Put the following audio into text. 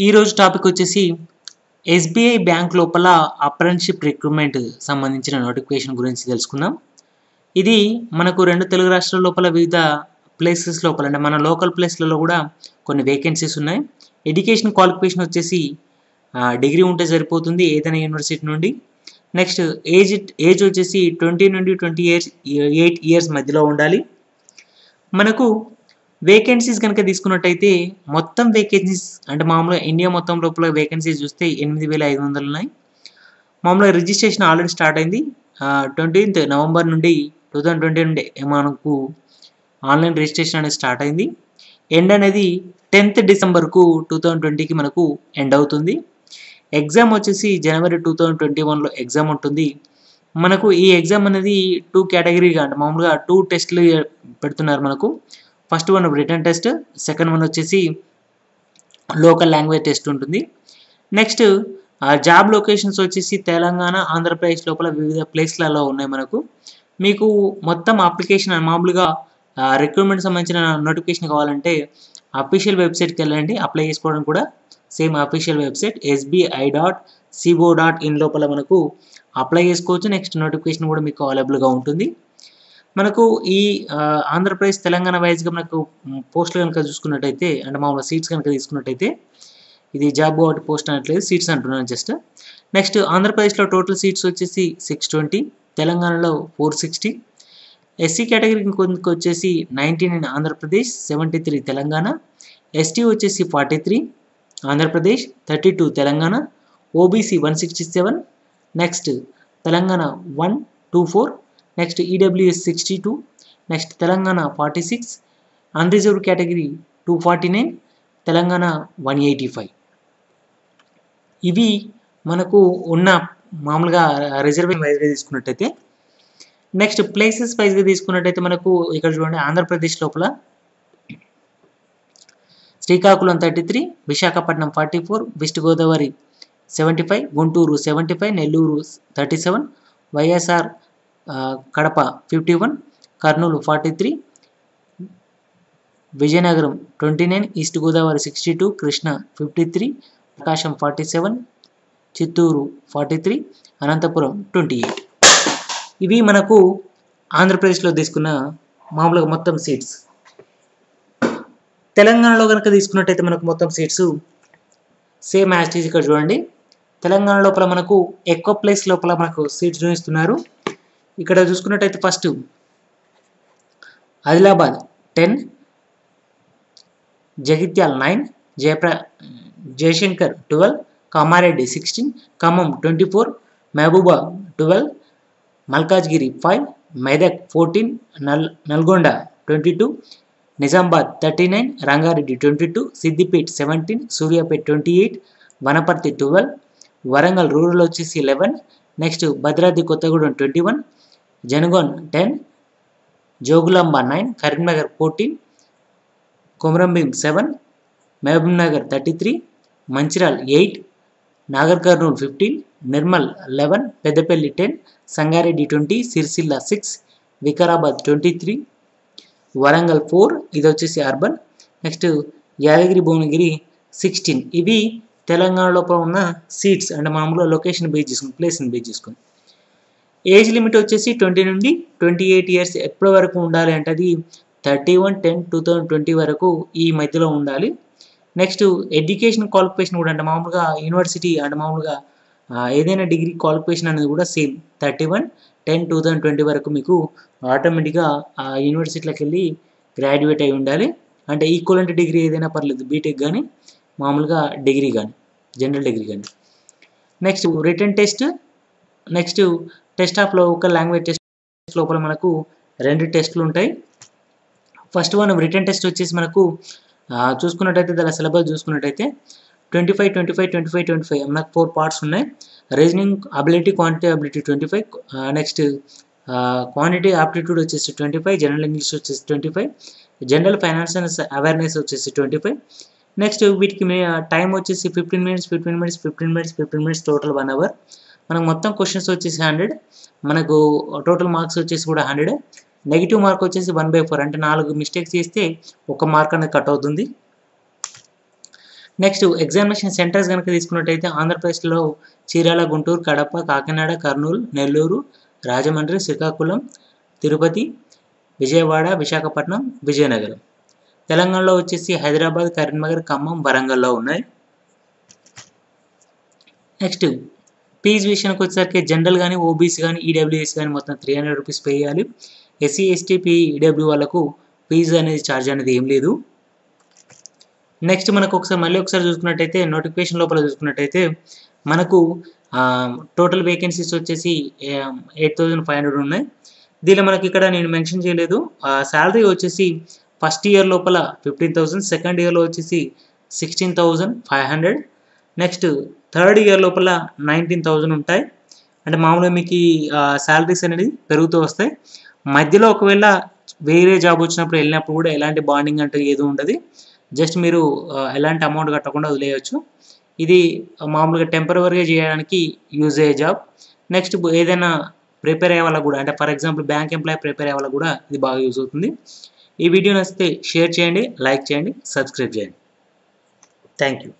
ఈరోజు టాపిక్ వచ్చేసి SBI bank లోపల అప్రెంటిస్‌షిప్ రిక్రూట్‌మెంట్ సంబంధించిన నోటిఫికేషన్ గురించి తెలుసుకుందాం. ఇది మనకు 2 తెలుగు రాష్ట్రాల లోపల వివిధ ప్లేసెస్ లోపల అంటే మన లోకల్ ప్లేస్‌లలో కూడా కొన్ని వేకెన్సీస్ ఉన్నాయి. ఎడ్యుకేషన్ క్వాలిఫికేషన్ వచ్చేసి డిగ్రీ ఉంటే సరిపోతుంది ఏదైనా యూనివర్సిటీ నుండి. నెక్స్ట్ ఏజ్ వచ్చేసి 20 నుండి 28 ఇయర్స్ మధ్యలో ఉండాలి. మనకు వేకెన్సీస్ కనుక తీసుకున్నట్టయితే మొత్తం వేకెన్సీస్ అంటే మామూలుగా ఇండియా మొత్తం లోపల వేకెన్సీస్ చూస్తే 8,500 ఉన్నాయి. మామూలుగా రిజిస్ట్రేషన్ ఆల్రెడీ స్టార్ట్ అయింది. 20th నవంబర్ నుండి 2020 నుండి మనకు ఆన్లైన్ రిజిస్ట్రేషన్ అనేది స్టార్ట్ అయింది. ఎండ్ అనేది 10th డిసెంబర్కు 2020కి మనకు ఎండ్ అవుతుంది. ఎగ్జామ్ వచ్చేసి జనవరి 2021లో ఎగ్జామ్ ఉంటుంది. మనకు ఈ ఎగ్జామ్ అనేది 2 కేటగిరీగా అంటే మామూలుగా 2 టెస్టులు పెడుతున్నారు మనకు. First one written test, second one వచ్చేసి లోకల్ లాంగ్వేజ్ టెస్ట్ ఉంటుంది. నెక్స్ట్ జాబ్ లొకేషన్స్ వచ్చేసి తెలంగాణ, ఆంధ్రప్రదేశ్ లోపల వివిధ ప్లేస్లలో ఉన్నాయి మనకు. మీకు మొత్తం అప్లికేషన్ మామూలుగా రిక్రూట్మెంట్ సంబంధించిన నోటిఫికేషన్ కావాలంటే అఫీషియల్ వెబ్సైట్కి వెళ్ళండి. అప్లై చేసుకోవడం కూడా సేమ్ అఫీషియల్ వెబ్సైట్ sbi.co.in లోపల మనకు అప్లై చేసుకోవచ్చు. నెక్స్ట్ నోటిఫికేషన్ కూడా మీకు అవైలబుల్గా ఉంటుంది. మనకు ఈ ఆంధ్రప్రదేశ్ తెలంగాణ వైజ్గా మనకు పోస్టులు కనుక చూసుకున్నట్టయితే అంటే మామూలుగా సీట్స్ కనుక తీసుకున్నట్టయితే ఇది జాబ్ ఒకటి పోస్ట్ అనట్లేదు, సీట్స్ అంటున్నాను జస్ట్. నెక్స్ట్ ఆంధ్రప్రదేశ్లో టోటల్ సీట్స్ వచ్చేసి 620, తెలంగాణలో 460. ఎస్సీ కేటగిరీకి వచ్చేసి 19 ఆంధ్రప్రదేశ్, 73 తెలంగాణ. ఎస్టీ వచ్చేసి 43 Andhra Pradesh, 32 Telangana. OBC 167. Next Telangana 124. Next EWS 62. Next Telangana 46. Unreserved category 249, Telangana 185. ఇవి మనకు ఉన్న మామూలుగా రిజర్వేషన్ వైజ్గా తీసుకున్నట్టయితే. నెక్స్ట్ ప్లేసెస్ వైజ్గా తీసుకున్నట్టయితే మనకు ఇక్కడ చూడండి ఆంధ్రప్రదేశ్ లోపల శ్రీకాకుళం 33, విశాఖపట్నం 44, వెస్ట్ గోదావరి 75, గుంటూరు 75, నెల్లూరు 37, వైఎస్ఆర్ కడప 51, కర్నూలు 43, విజయనగరం 29, ఈస్ట్ గోదావరి 62, కృష్ణ 53, ప్రకాశం 47, చిత్తూరు 43, అనంతపురం 28. ఇవి మనకు ఆంధ్రప్రదేశ్లో తీసుకున్న మామూలుగా మొత్తం సీట్స్. తెలంగాణలో కనుక తీసుకున్నట్టయితే మనకు మొత్తం సీట్స్ సేమ్ యాజ్ ఈజ్ ఇక్కడ చూడండి. తెలంగాణ లోపల మనకు ఎక్కువ ప్లేస్ లోపల మనకు సీట్స్ చూపిస్తున్నారు. ఇక్కడ చూసుకున్నట్టయితే ఫస్ట్ ఆదిలాబాద్ 10, జగిత్యాల 9, జయశంకర్ 12, కామారెడ్డి 16, ఖమ్మం 24, మహబూబా 12, మల్కాజ్గిరి 5, మెదక్ 14, నల్గొండ 22, నిజామాబాద్ 39, రంగారెడ్డి 22, సిద్దిపేట్ 17, సూర్యాపేట్ 28, వనపర్తి 12, వరంగల్ రూరల్ వచ్చేసి 11, నెక్స్ట్ భద్రాద్రి కొత్తగూడెం 21, జనగాన్ 10, జోగులాంబ 9, కరీంనగర్ 14, కొమరంభీం 7, మహబూబ్ నగర్ 33, మంచిర్యాల 8, నాగర్ కర్నూల్ 15, నిర్మల్ 11, పెద్దపల్లి 10, సంగారెడ్డి 20, సిరిసిల్ల 6, వికారాబాద్ 23, వరంగల్ 4, ఇది వచ్చేసి అర్బన్. నెక్స్ట్ యాదగిరి భువనగిరి 16. ఇవి తెలంగాణ లోపల ఉన్న సీట్స్ అంటే మామూలుగా లొకేషన్ బేస్ చేసుకుని ప్లేస్ని బేస్ చేసుకుని. ఏజ్ లిమిట్ వచ్చేసి 20 నుండి 28 ఇయర్స్ ఎప్పటి వరకు ఉండాలి అంటే అది 31/10/2020 వరకు ఈ మధ్యలో ఉండాలి. నెక్స్ట్ ఎడ్యుకేషన్ క్వాలిఫికేషన్ కూడా అంటే మామూలుగా యూనివర్సిటీ అంటే మామూలుగా ఏదైనా డిగ్రీ క్వాలిఫికేషన్ అనేది కూడా సేమ్ 31/10/2020 వరకు మీకు ఆటోమేటిక్గా ఆ యూనివర్సిటీలోకి వెళ్ళి గ్రాడ్యుయేట్ అయి ఉండాలి. అంటే ఈక్వలెంట్ డిగ్రీ ఏదైనా పర్లేదు, బీటెక్ కానీ మామూలుగా డిగ్రీ కానీ జనరల్ డిగ్రీ కానీ. Next written test, next test of local language test లోపల మనకు 2 టెస్టులు ఉంటాయి. ఫస్ట్ వన్ రిటన్ టెస్ట్ వచ్చేసి మనకు చూసుకున్నట్టయితే దాని సిలబస్ చూసుకున్నట్టయితే 25 మనకు 4 పార్ట్స్ ఉన్నాయి. Reasoning ability, quantity ability 25, next quantity aptitude వచ్చేసి 25, జనరల్ ఇంగ్లీష్ వచ్చేసి 25, జనరల్ ఫైనాన్స్ అండ్ అవేర్నెస్ వచ్చేసి 25. నెక్స్ట్ వీటికి టైం వచ్చేసి 15 minutes టోటల్ 1 hour. మనకు మొత్తం క్వశ్చన్స్ వచ్చేసి 100, మనకు టోటల్ మార్క్స్ వచ్చేసి కూడా 100. నెగిటివ్ మార్క్ వచ్చేసి 1/4 అంటే 4 మిస్టేక్స్ చేస్తే 1 మార్క్ అనేది కట్ అవుతుంది. నెక్స్ట్ ఎగ్జామినేషన్ సెంటర్స్ కనుక తీసుకున్నట్టయితే ఆంధ్రప్రదేశ్లో చీరాల, గుంటూరు, కడప, కాకినాడ, కర్నూలు, నెల్లూరు, రాజమండ్రి, శ్రీకాకుళం, తిరుపతి, విజయవాడ, విశాఖపట్నం, విజయనగరం. తెలంగాణలో వచ్చేసి హైదరాబాద్, కరీంనగర్, ఖమ్మం, వరంగల్లో ఉన్నాయి. నెక్స్ట్ ఫీజు విషయానికి వచ్చేసరికి జనరల్ కానీ, ఓబీసీ కానీ, ఈడబ్ల్యూఎస్ కానీ మొత్తం 300 రూపీస్ పే చేయాలి. ఎస్సీ, ఎస్టీ, ఈడబ్ల్యూ వాళ్ళకు ఫీజు అనేది ఛార్జ్ అనేది ఏం లేదు. నెక్స్ట్ మనకు మళ్ళీ ఒకసారి చూసుకున్నట్టయితే నోటిఫికేషన్ లోపల చూసుకున్నట్టయితే మనకు టోటల్ వేకెన్సీస్ వచ్చేసి 8,500 ఉన్నాయి. దీనిలో మనకి ఇక్కడ నేను మెన్షన్ చేయలేదు. శాలరీ వచ్చేసి ఫస్ట్ ఇయర్ లోపల 15,000, సెకండ్ ఇయర్లో వచ్చేసి 16,500, నెక్స్ట్ థర్డ్ ఇయర్ లోపల 19,000 ఉంటాయి. అంటే మామూలుగా మీకు శాలరీస్ అనేది పెరుగుతూ వస్తాయి. మధ్యలో ఒకవేళ వేరే జాబ్ వచ్చినప్పుడు వెళ్ళినప్పుడు కూడా ఎలాంటి బాండింగ్ అంటే ఏది ఉండదు. జస్ట్ మీరు ఎలాంటి అమౌంట్ కట్టకుండా వదిలేయచ్చు. ఇది మామూలుగా టెంపరవరీగా చేయడానికి యూజ్ అయ్యే జాబ్. నెక్స్ట్ ఏదైనా ప్రిపేర్ అయ్యే వాళ్ళకు కూడా, అంటే for example bank employee prepare అయ్యే వాళ్ళకు కూడా ఇది బాగా యూజ్ అవుతుంది. ఈ వీడియో నచ్చితే షేర్ చేయండి, లైక్ చేయండి, సబ్స్క్రైబ్ చేయండి. Thank you.